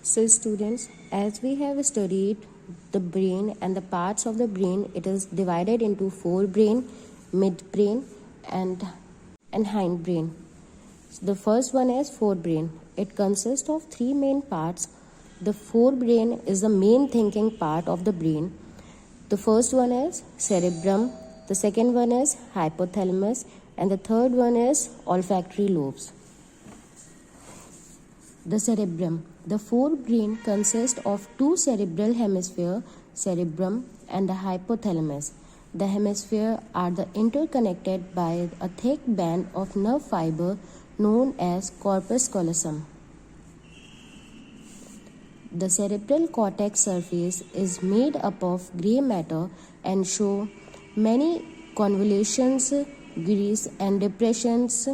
So students, as we have studied the brain and the parts of the brain, it is divided into forebrain, midbrain and hindbrain. So the first one is forebrain. It consists of three main parts. The forebrain is the main thinking part of the brain. The first one is cerebrum, the second one is hypothalamus, and the third one is olfactory lobes. The cerebrum. The forebrain consists of two cerebral hemispheres, cerebrum and the hypothalamus. The hemispheres are interconnected by a thick band of nerve fiber known as corpus callosum. The cerebral cortex surface is made up of gray matter and show many convolutions, grease and depressions.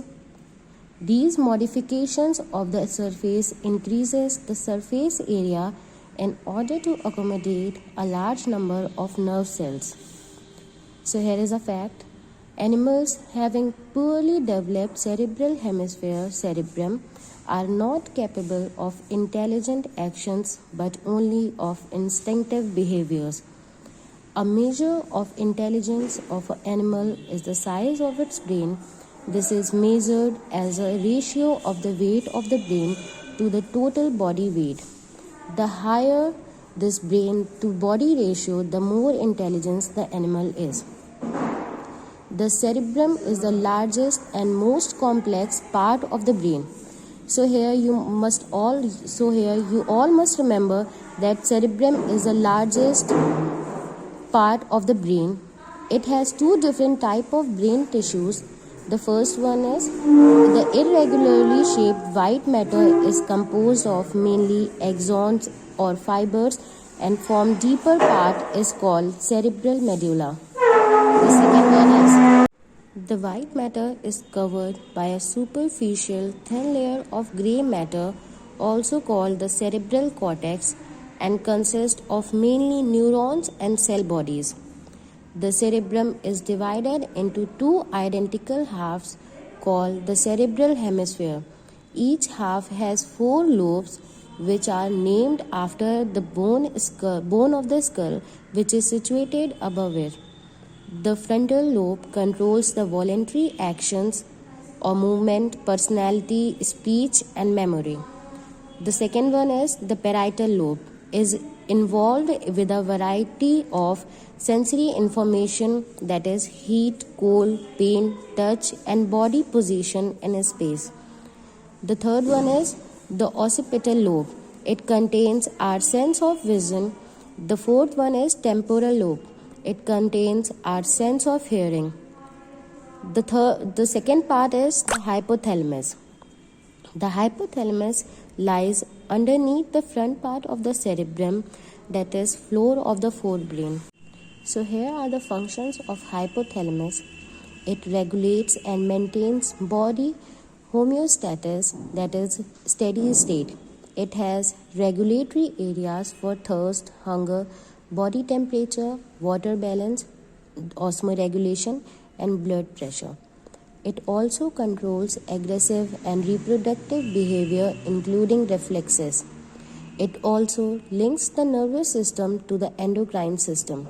These modifications of the surface increases the surface area in order to accommodate a large number of nerve cells. So here is a fact. Animals having poorly developed cerebral hemisphere, cerebrum, are not capable of intelligent actions but only of instinctive behaviors. A measure of intelligence of an animal is the size of its brain. This is measured as a ratio of the weight of the brain to the total body weight. The higher this brain to body ratio, the more intelligent the animal is. The cerebrum is the largest and most complex part of the brain. So here you all must remember that cerebrum is the largest part of the brain. It has two different types of brain tissues. The first one is the irregularly shaped white matter is composed of mainly axons or fibers and form deeper part is called cerebral medulla. The second one is the white matter is covered by a superficial thin layer of gray matter, also called the cerebral cortex, and consists of mainly neurons and cell bodies. The cerebrum is divided into two identical halves called the cerebral hemisphere. Each half has four lobes which are named after the bone of the skull which is situated above it. The frontal lobe controls the voluntary actions or movement, personality, speech and memory. The second one is the parietal lobe is involved with a variety of sensory information, that is heat, cold, pain, touch and body position in space. The third one is the occipital lobe. It contains our sense of vision. The fourth one is temporal lobe. It contains our sense of hearing. The second part is the hypothalamus. The hypothalamus lies underneath the front part of the cerebrum, that is floor of the forebrain. So here are the functions of hypothalamus. It regulates and maintains body homeostasis, that is steady state. It has regulatory areas for thirst, hunger, body temperature, water balance, osmoregulation and blood pressure. It also controls aggressive and reproductive behavior including reflexes. It also links the nervous system to the endocrine system.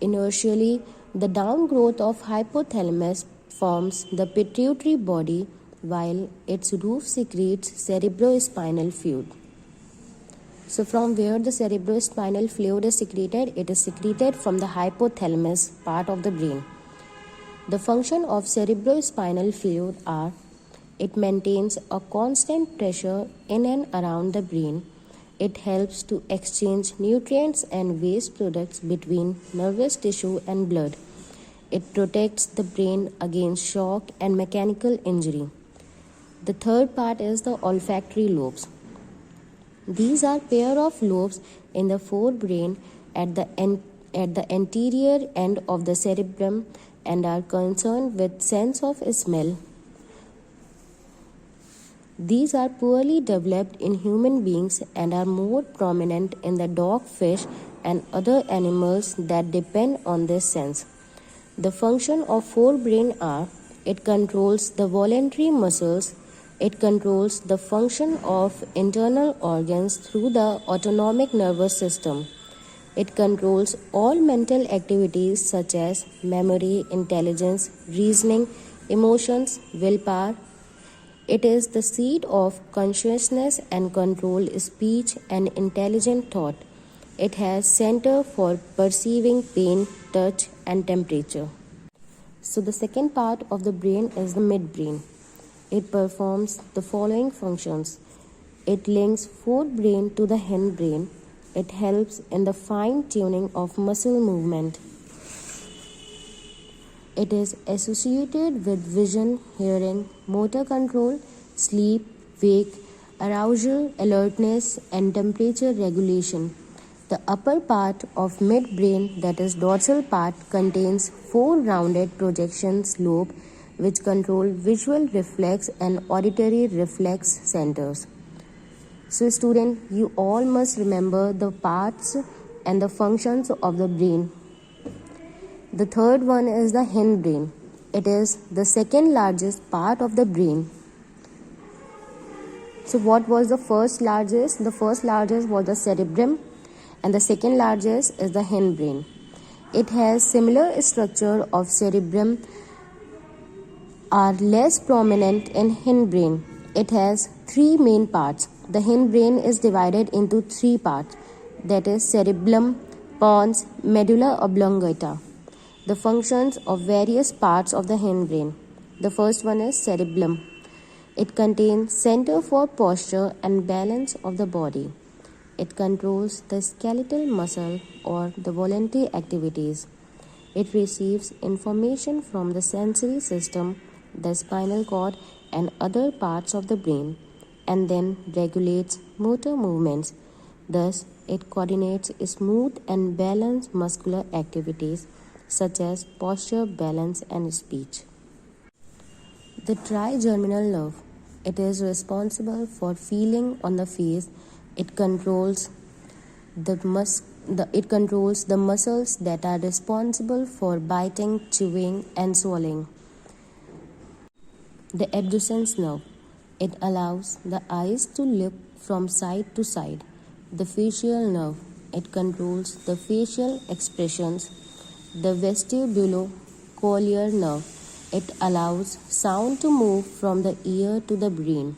Inertially, the downgrowth of hypothalamus forms the pituitary body while its roof secretes cerebrospinal fluid. So from where the cerebrospinal fluid is secreted? It is secreted from the hypothalamus part of the brain. The function of cerebrospinal fluid are: it maintains a constant pressure in and around the brain. It helps to exchange nutrients and waste products between nervous tissue and blood. It protects the brain against shock and mechanical injury. The third part is the olfactory lobes. These are pair of lobes in the forebrain at the anterior end of the cerebrum and are concerned with sense of smell. These are poorly developed in human beings and are more prominent in the dog, fish and other animals that depend on this sense. The function of forebrain are: it controls the voluntary muscles, It controls the function of internal organs through the autonomic nervous system. It controls all mental activities such as memory, intelligence, reasoning, emotions, willpower. It is the seat of consciousness and control speech and intelligent thought. It has center for perceiving pain, touch and temperature. So the second part of the brain is the midbrain. It performs the following functions. It links forebrain to the hindbrain. It helps in the fine tuning of muscle movement. It is associated with vision, hearing, motor control, sleep, wake, arousal, alertness, and temperature regulation. The upper part of midbrain, that is dorsal part, contains 4 rounded projection lobes which control visual reflex and auditory reflex centers. So student, you all must remember the parts and the functions of the brain. The third one is the hindbrain. It is the second largest part of the brain. So what was the first largest? The first largest was the cerebrum and the second largest is the hindbrain. It has similar structure of cerebrum are less prominent in hindbrain. It has 3 main parts. The hindbrain is divided into 3 parts, that is cerebellum, pons, medulla oblongata. The functions of various parts of the hindbrain. The first one is cerebellum. It contains center for posture and balance of the body. It controls the skeletal muscle or the voluntary activities. It receives information from the sensory system, the spinal cord and other parts of the brain, and then regulates motor movements. Thus, it coordinates smooth and balanced muscular activities such as posture, balance and speech. The trigeminal nerve. It is responsible for feeling on the face. It controls the muscles that are responsible for biting, chewing and swallowing. The abducens nerve. It allows the eyes to look from side to side. The facial nerve. It controls the facial expressions. The vestibulocochlear nerve. It allows sound to move from the ear to the brain.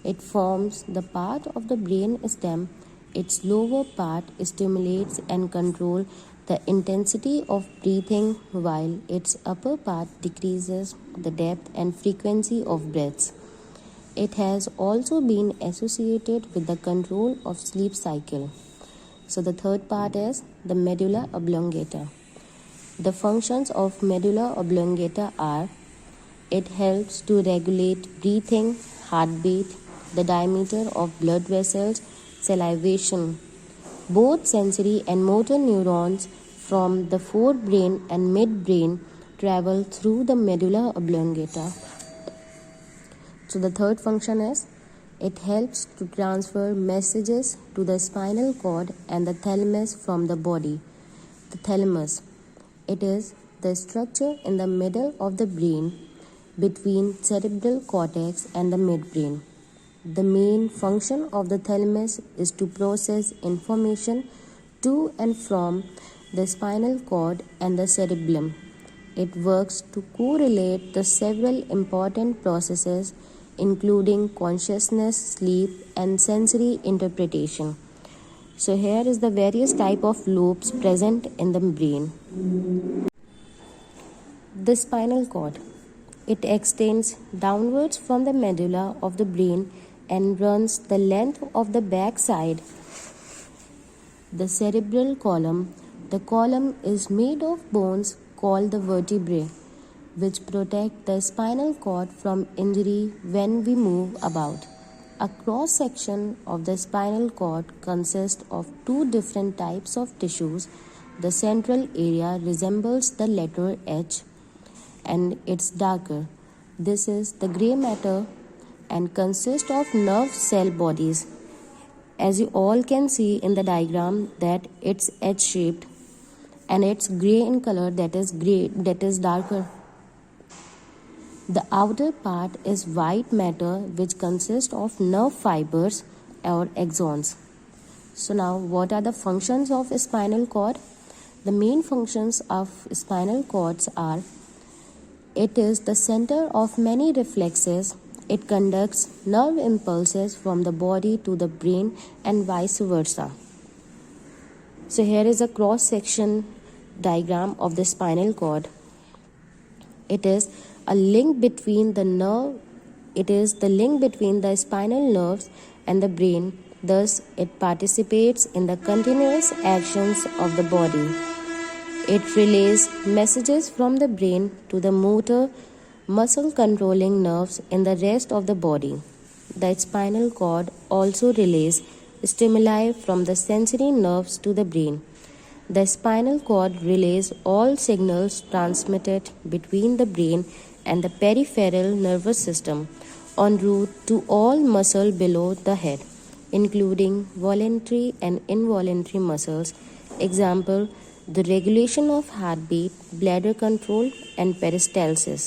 It forms the part of the brain stem. Its lower part stimulates and controls the intensity of breathing, while its upper part decreases the depth and frequency of breaths. It has also been associated with the control of sleep cycle. So the third part is the medulla oblongata. The functions of medulla oblongata are: it helps to regulate breathing, heartbeat, the diameter of blood vessels, salivation. Both sensory and motor neurons from the forebrain and midbrain travel through the medulla oblongata. So the third function is it helps to transfer messages to the spinal cord and the thalamus from the body. The thalamus. It is the structure in the middle of the brain between cerebral cortex and the midbrain. The main function of the thalamus is to process information to and from the spinal cord and the cerebellum. It works to correlate the several important processes including consciousness, sleep and sensory interpretation. So here is the various type of lobes present in the brain. The spinal cord. It extends downwards from the medulla of the brain and runs the length of the back side. The cerebral column. The column is made of bones called the vertebrae, which protect the spinal cord from injury when we move about. A cross-section of the spinal cord consists of 2 different types of tissues. The central area resembles the letter H and it's darker. This is the gray matter and consists of nerve cell bodies. As you all can see in the diagram that it's H-shaped and it's gray in color, that is darker. The outer part is white matter which consists of nerve fibers or axons. So now what are the functions of spinal cord? The main functions of spinal cords are: it is the center of many reflexes. It conducts nerve impulses from the body to the brain and vice versa. So here is a cross-section diagram of the spinal cord. It is a link between the nerve. It is the link between the spinal nerves and the brain. Thus, it participates in the continuous actions of the body. It relays messages from the brain to the motor, muscle controlling nerves in the rest of the body. The spinal cord also relays stimuli from the sensory nerves to the brain. The spinal cord relays all signals transmitted between the brain and the peripheral nervous system en route to all muscle below the head, including voluntary and involuntary muscles. Example: the regulation of heartbeat, bladder control, and peristalsis.